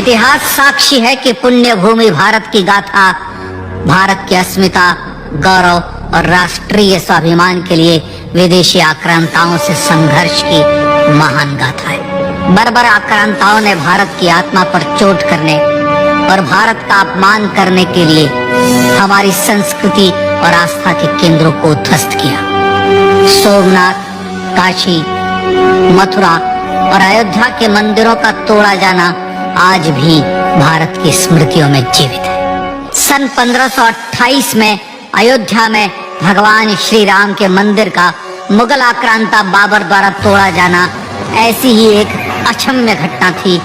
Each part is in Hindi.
इतिहास साक्षी है कि पुण्य भूमि भारत की गाथा भारत की अस्मिता, गौरव और राष्ट्रीय स्वाभिमान के लिए विदेशी आक्रांताओं से संघर्ष की महान गाथा है। बर्बर आक्रांताओं ने भारत की आत्मा पर चोट करने और भारत का अपमान करने के लिए हमारी संस्कृति और आस्था के केंद्रों को ध्वस्त किया। सोमनाथ, काशी, मथुरा और अयोध्या के मंदिरों का तोड़ा जाना आज भी भारत की स्मृतियों में जीवित है। सन 1528 में अयोध्या में भगवान श्री राम के मंदिर का मुगल आक्रांता बाबर द्वारा तोड़ा जाना ऐसी ही एक अक्षम्य घटना थी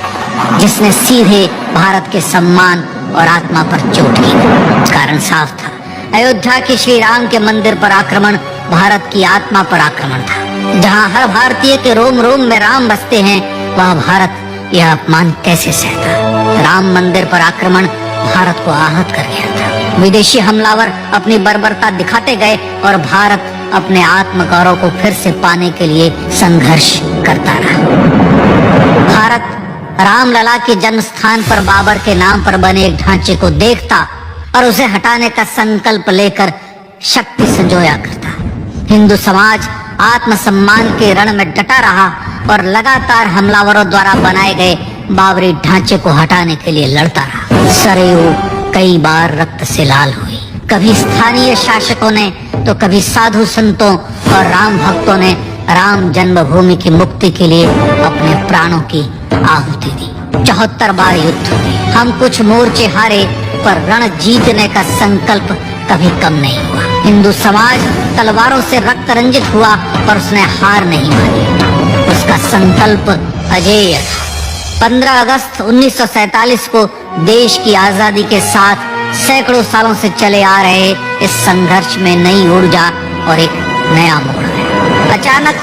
जिसने सीधे भारत के सम्मान और आत्मा पर चोट की। कारण साफ था, अयोध्या के श्री राम के मंदिर पर आक्रमण भारत की आत्मा पर आक्रमण था। जहां हर भारतीय के रोम रोम में राम बसते हैं, वह भारत यह अपमान कैसे सहता। राम मंदिर पर आक्रमण भारत को आहत कर गया था। विदेशी हमलावर अपनी बर्बरता दिखाते गए और भारत अपने आत्म गौरव को फिर से पाने के लिए संघर्ष करता रहा। भारत रामलला के जन्म स्थान पर बाबर के नाम पर बने एक ढांचे को देखता और उसे हटाने का संकल्प लेकर शक्ति संजोया करता। हिंदू समाज आत्मसम्मान के रण में डटा रहा और लगातार हमलावरों द्वारा बनाए गए बाबरी ढांचे को हटाने के लिए लड़ता रहा। सरयू कई बार रक्त से लाल हुई। कभी स्थानीय शासकों ने तो कभी साधु संतों और राम भक्तों ने राम जन्मभूमि की मुक्ति के लिए अपने प्राणों की आहुति दी। 74 बार युद्ध हुए। हम कुछ मोर्चे हारे, पर रण जीतने का संकल्प कभी कम नहीं हुआ। हिंदू समाज तलवारों से रक्त रंजित हुआ पर उसने हार नहीं मानी। उसका संकल्प अजेय था। 15 अगस्त 1947 को देश की आजादी के साथ सैकड़ों सालों से चले आ रहे इस संघर्ष में नई ऊर्जा और एक नया मोड़ आया। अचानक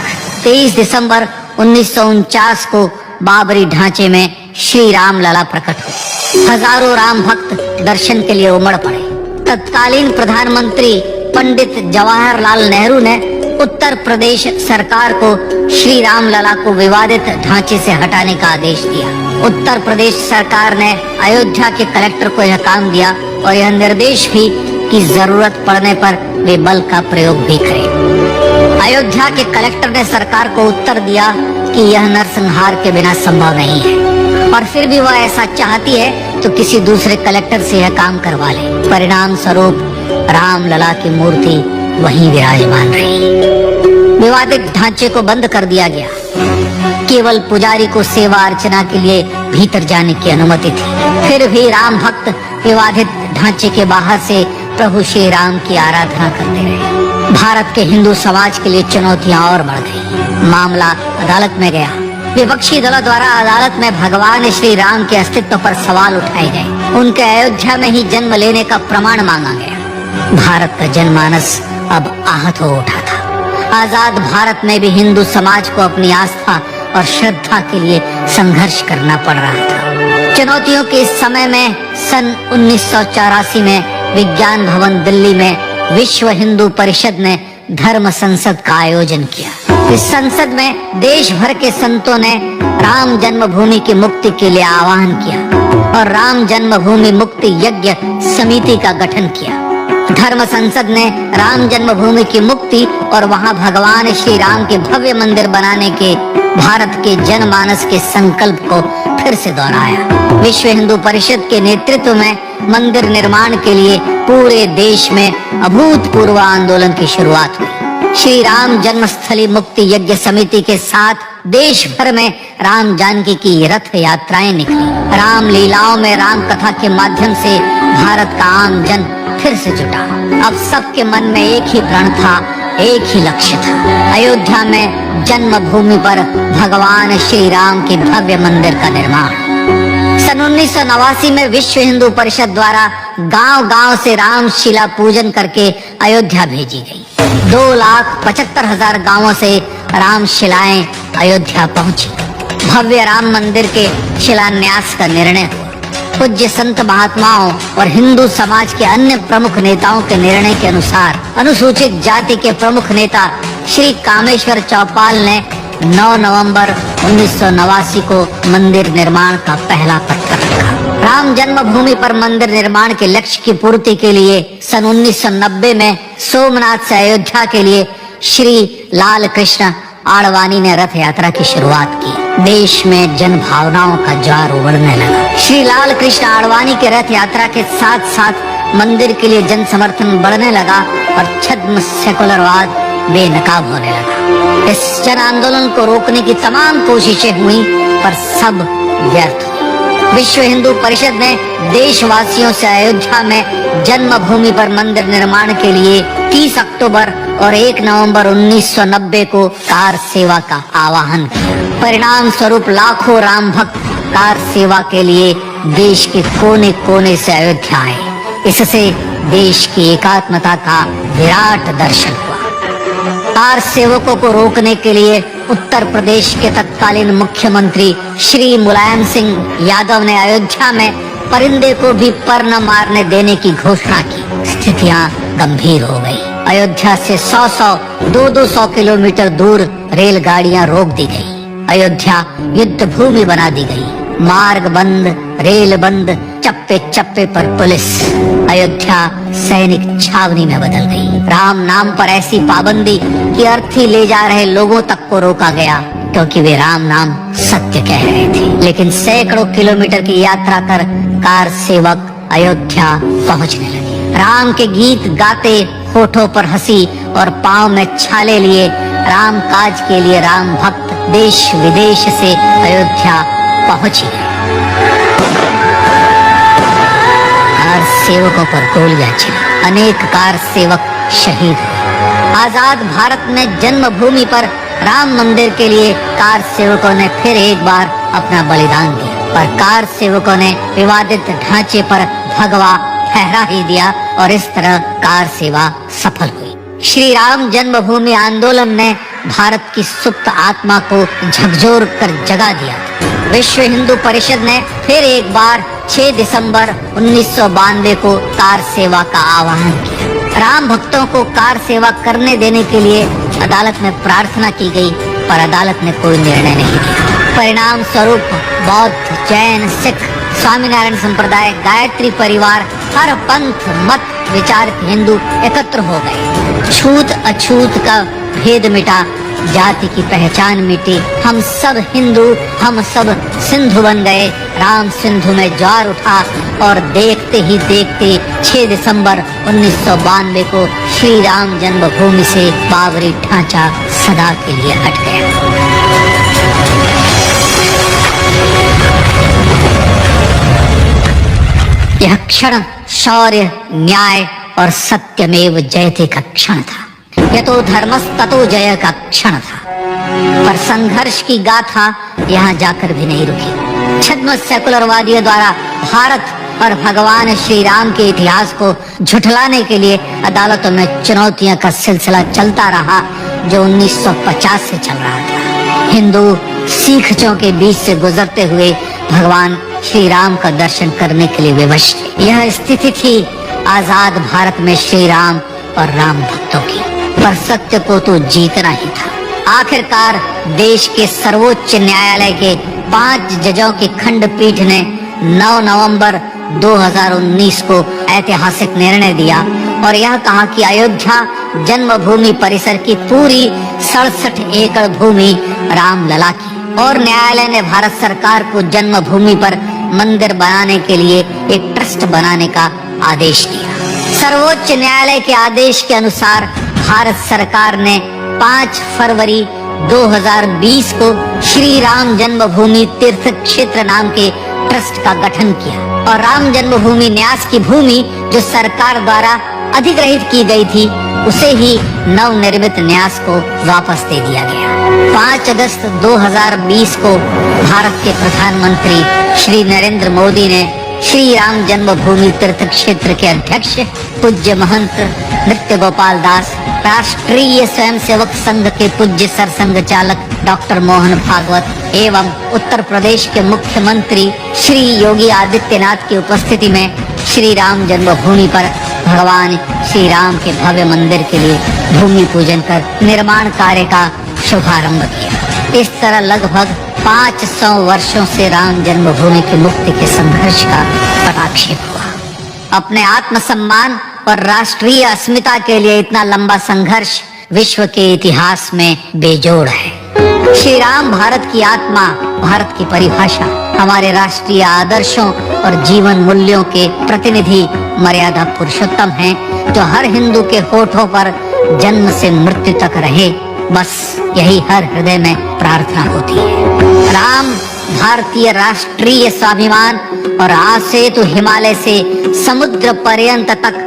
23 दिसंबर 1949 को बाबरी ढांचे में श्री राम लला प्रकट हुए। हजारों राम भक्त दर्शन के लिए उमड़ पड़े। तत्कालीन प्रधानमंत्री पंडित जवाहरलाल नेहरू ने उत्तर प्रदेश सरकार को श्री राम लला को विवादित ढांचे से हटाने का आदेश दिया। उत्तर प्रदेश सरकार ने अयोध्या के कलेक्टर को यह काम दिया और यह निर्देश भी कि जरूरत पड़ने पर वे बल का प्रयोग भी करें। अयोध्या के कलेक्टर ने सरकार को उत्तर दिया कि यह नरसंहार के बिना संभव नहीं है, और फिर भी वह ऐसा चाहती है तो किसी दूसरे कलेक्टर से यह काम करवा ले। परिणाम स्वरूप राम लला की मूर्ति वहीं विराजमान रही। विवादित ढांचे को बंद कर दिया गया। केवल पुजारी को सेवा अर्चना के लिए भीतर जाने की अनुमति थी। फिर भी राम भक्त विवादित ढांचे के बाहर से प्रभु श्री राम की आराधना करते रहे। भारत के हिंदू समाज के लिए चुनौतियां और बढ़ गई। मामला अदालत में गया। विपक्षी दलों द्वारा अदालत में भगवान श्री राम के अस्तित्व पर सवाल उठाए गए। उनके अयोध्या में ही जन्म लेने का प्रमाण मांगा गया। भारत का जनमानस अब आहत हो उठा था। आजाद भारत में भी हिंदू समाज को अपनी आस्था और श्रद्धा के लिए संघर्ष करना पड़ रहा था। चुनौतियों के इस समय में सन 1984 में विज्ञान भवन दिल्ली में विश्व हिंदू परिषद ने धर्म संसद का आयोजन किया। इस संसद में देश भर के संतों ने राम जन्मभूमि की मुक्ति के लिए आह्वान किया और राम जन्मभूमि मुक्ति यज्ञ समिति का गठन किया। धर्म संसद ने राम जन्मभूमि की मुक्ति और वहां भगवान श्री राम के भव्य मंदिर बनाने के भारत के जनमानस के संकल्प को फिर से दोहराया। विश्व हिंदू परिषद के नेतृत्व में मंदिर निर्माण के लिए पूरे देश में अभूतपूर्व आंदोलन की शुरुआत हुई। श्री राम जन्मस्थली मुक्ति यज्ञ समिति के साथ देश भर में राम जानकी की रथ यात्राएं निकली। राम लीलाओं में राम कथा के माध्यम से भारत का आम जन फिर से जुटा। अब सबके मन में एक ही प्रण था, एक ही लक्ष्य था। अयोध्या में जन्मभूमि पर भगवान श्री राम के भव्य मंदिर का निर्माण। सन 1989 में विश्व हिंदू परिषद द्वारा गांव-गांव से राम शिला पूजन करके अयोध्या भेजी गई। 2,75,000 गांवों से राम शिलाएं अयोध्या पहुंची। भव्य राम मंदिर के शिलान्यास का निर्णय हुआ। पूज्य संत महात्माओं और हिंदू समाज के अन्य प्रमुख नेताओं के निर्णय के अनुसार अनुसूचित जाति के प्रमुख नेता श्री कामेश्वर चौपाल ने 9 नवंबर 1989 को मंदिर निर्माण का पहला पत्थर रखा। राम जन्मभूमि पर मंदिर निर्माण के लक्ष्य की पूर्ति के लिए सन 1990 में सोमनाथ से अयोध्या के लिए श्री लाल कृष्ण आडवाणी ने रथ यात्रा की शुरुआत की। देश में जन भावनाओं का ज्वार उमड़ने लगा। श्री लाल कृष्ण आडवाणी के रथ यात्रा के साथ साथ मंदिर के लिए जन समर्थन बढ़ने लगा और छद्म सेकुलरवाद बेनकाब होने लगा। इस जन आंदोलन को रोकने की तमाम कोशिशें हुई पर सब व्यर्थ हुई। विश्व हिंदू परिषद ने देशवासियों से अयोध्या में जन्मभूमि पर मंदिर निर्माण के लिए 30 अक्टूबर और 1 नवंबर 1990 को कार सेवा का आह्वान किया। परिणाम स्वरूप लाखों राम भक्त कार सेवा के लिए देश के कोने कोने से अयोध्या आए। इससे देश की एकात्मता का विराट दर्शन हुआ। कार सेवकों को रोकने के लिए उत्तर प्रदेश के तत्कालीन मुख्यमंत्री श्री मुलायम सिंह यादव ने अयोध्या में परिंदे को भी पर न मारने देने की घोषणा की। स्थितियां गंभीर हो गई। अयोध्या से 200 किलोमीटर दूर रेलगाड़ियां रोक दी गई। अयोध्या युद्ध भूमि बना दी गई। मार्ग बंद, रेल बंद, चप्पे चप्पे पर पुलिस। अयोध्या सैनिक छावनी में बदल गई। राम नाम पर ऐसी पाबंदी कि अर्थी ले जा रहे लोगों तक को रोका गया क्योंकि वे राम नाम सत्य कह रहे थे। लेकिन सैकड़ों किलोमीटर की यात्रा कर कार सेवक अयोध्या पहुंचने लगे। राम के गीत गाते, होठों पर हंसी और पांव में छाले लिए राम काज के लिए राम भक्त देश विदेश से अयोध्या पहुंची गए। कार सेवकों पर गोलियां चली। अनेक कार सेवक शहीद हुए। आजाद भारत में जन्मभूमि पर राम मंदिर के लिए कार सेवकों ने फिर एक बार अपना बलिदान दिया, पर कार सेवकों ने विवादित ढांचे पर भगवा ठहरा ही दिया और इस तरह कार सेवा सफल हुई। श्री राम जन्मभूमि आंदोलन ने भारत की सुप्त आत्मा को झकझोर कर जगा दिया। विश्व हिंदू परिषद ने फिर एक बार 6 दिसंबर 1992 को कार सेवा का आह्वान किया। राम भक्तों को कार सेवा करने देने के लिए अदालत में प्रार्थना की गई, पर अदालत ने कोई निर्णय नहीं लिया। परिणाम स्वरूप बौद्ध, जैन, सिख, स्वामीनारायण संप्रदाय, गायत्री परिवार, हर पंथ मत विचारित हिंदू एकत्र हो गए। छूत अछूत का भेद मिटा, जाति की पहचान मिटी। हम सब हिंदू, हम सब सिंधु बन गए। राम सिंधु में ज्वार उठा और देखते ही देखते 6 दिसंबर 1992 को श्री राम जन्मभूमि से बाबरी ढांचा सदा के लिए हट गया। यह क्षण शौर्य, न्याय और सत्यमेव जयते का क्षण था। यह तो धर्मस्ततो जय का क्षण था, पर संघर्ष की गाथा यहाँ जाकर भी नहीं रुकी। छद्म सेकुलरवादियों द्वारा भारत और भगवान श्री राम के इतिहास को झुठलाने के लिए अदालतों में चुनौतियों का सिलसिला चलता रहा, जो 1950 से चल रहा था। हिंदू सिखों के बीच से गुजरते हुए भगवान श्री राम का दर्शन करने के लिए विवश थे। यह स्थिति थी आजाद भारत में श्री राम और राम भक्तों की, पर सत्य को तो जीतना ही था। आखिरकार देश के सर्वोच्च न्यायालय के 5 जजों की खंडपीठ ने 9 नवंबर 2019 को ऐतिहासिक निर्णय दिया और यह कहा कि अयोध्या जन्मभूमि परिसर की पूरी 67 एकड़ भूमि रामलला की, और न्यायालय ने भारत सरकार को जन्मभूमि पर मंदिर बनाने के लिए एक ट्रस्ट बनाने का आदेश दिया। सर्वोच्च न्यायालय के आदेश के अनुसार भारत सरकार ने 5 फरवरी 2020 को श्री राम जन्मभूमि तीर्थ क्षेत्र नाम के ट्रस्ट का गठन किया और राम जन्मभूमि न्यास की भूमि जो सरकार द्वारा अधिग्रहित की गई थी उसे ही नवनिर्मित न्यास को वापस दे दिया गया। 5 अगस्त 2020 को भारत के प्रधानमंत्री श्री नरेंद्र मोदी ने श्री राम जन्मभूमि तीर्थ क्षेत्र के अध्यक्ष पूज्य महंत नृत्य गोपाल दास, राष्ट्रीय स्वयंसेवक संघ के पूज्य सरसंघ चालक डॉक्टर मोहन भागवत एवं उत्तर प्रदेश के मुख्यमंत्री श्री योगी आदित्यनाथ की उपस्थिति में श्री राम जन्मभूमि पर भगवान श्री राम के भव्य मंदिर के लिए भूमि पूजन कर निर्माण कार्य का शुभारंभ किया। इस तरह लगभग 500 वर्षों से राम जन्मभूमि की मुक्ति के संघर्ष का पटाक्षेप हुआ। अपने आत्मसम्मान और राष्ट्रीय अस्मिता के लिए इतना लंबा संघर्ष विश्व के इतिहास में बेजोड़ है। श्री राम भारत की आत्मा, भारत की परिभाषा, हमारे राष्ट्रीय आदर्शों और जीवन मूल्यों के प्रतिनिधि मर्यादा पुरुषोत्तम हैं, जो हर हिंदू के होठों पर जन्म से मृत्यु तक रहे। बस यही हर हृदय में प्रार्थना होती है। राम भारतीय राष्ट्रीय स्वाभिमान और आसेतु हिमालय से समुद्र पर्यंत तक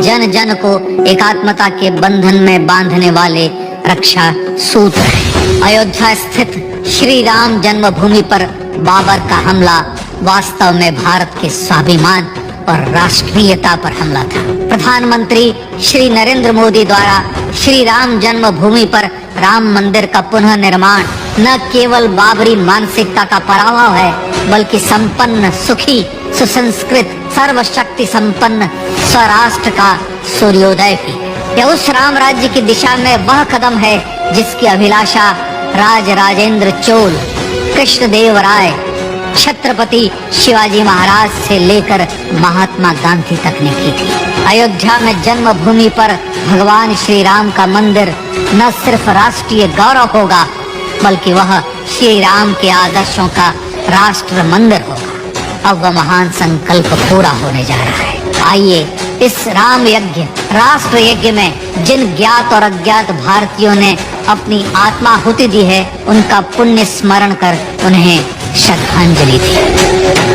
जन जन को एकात्मता के बंधन में बांधने वाले रक्षा सूत्र है। अयोध्या स्थित श्री राम जन्मभूमि पर बाबर का हमला वास्तव में भारत के स्वाभिमान और राष्ट्रीयता पर हमला था। प्रधानमंत्री श्री नरेंद्र मोदी द्वारा श्री राम जन्मभूमि पर राम मंदिर का पुनः निर्माण न केवल बाबरी मानसिकता का पराभव है, बल्कि संपन्न, सुखी, सुसंस्कृत, सर्वशक्ति संपन्न स्वराष्ट्र का सूर्योदय भी है। यह उस राम राज्य की दिशा में वह कदम है जिसकी अभिलाषा राज राजेंद्र चोल, कृष्णदेव राय, छत्रपति शिवाजी महाराज से लेकर महात्मा गांधी तक ने की थी। अयोध्या में जन्मभूमि पर भगवान श्री राम का मंदिर न सिर्फ राष्ट्रीय गौरव होगा, बल्कि वह श्री राम के आदर्शों का राष्ट्र मंदिर होगा। अब वह महान संकल्प पूरा होने जा रहा है। आइए इस राम यज्ञ, राष्ट्र यज्ञ में जिन ज्ञात और अज्ञात भारतीयों ने अपनी आत्माहुति दी है, उनका पुण्य स्मरण कर उन्हें श्रद्धांजलि दी।